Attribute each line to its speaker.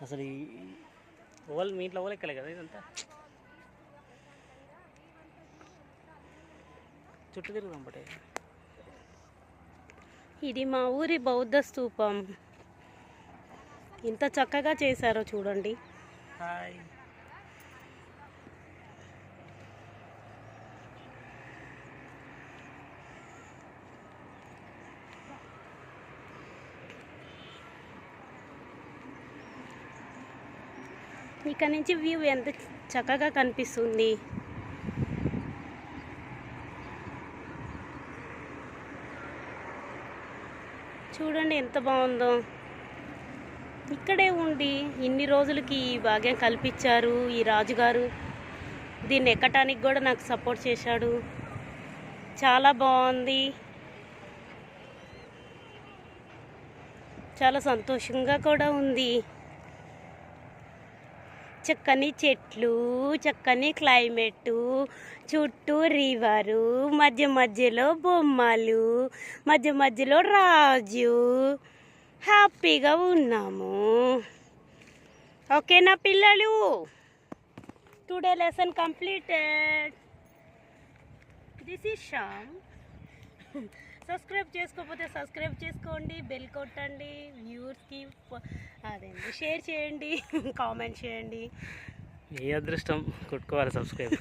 Speaker 1: అసలు ఈ ఓవల్ మీ ఇంట్లో ఓవల్ ఎక్కలే కదా ఇదంతా చుట్టూ తిరుగుదాం బట్టే.
Speaker 2: ఇది మా ఊరి బౌద్ధ స్తూపం. ఇంత చక్కగా చేశారో చూడండి.
Speaker 1: హాయ్.
Speaker 2: ఇక్కడ నుంచి వ్యూ ఎంత చక్కగా కనిపిస్తుంది. చూడండి ఎంత బాగుందో. ఇక్కడే ఉండి ఇన్ని రోజులకి ఈ భాగ్యం కల్పించారు ఈ రాజుగారు. దీన్ని ఎక్కటానికి కూడా నాకు సపోర్ట్ చేశాడు. చాలా బాగుంది. చాలా సంతోషంగా కూడా ఉంది. చక్కని చెట్లు, చక్కని క్లైమేటు, చుట్టూ రివరు, మధ్య మధ్యలో బొమ్మలు, మధ్య మధ్యలో రాజు. హ్యాపీగా ఉన్నాము. ఓకేనా పిల్లలు? Today lesson completed. This is Shyam. Subscribe చేసుకోకపోతే సబ్స్క్రైబ్ చేసుకోండి, బెల్ కొట్టండి, వ్యూవర్స్కి అదేంటి షేర్ చేయండి, కామెంట్ చేయండి.
Speaker 1: మీ అదృష్టం కొట్టుకోవాలి సబ్స్క్రైబ్.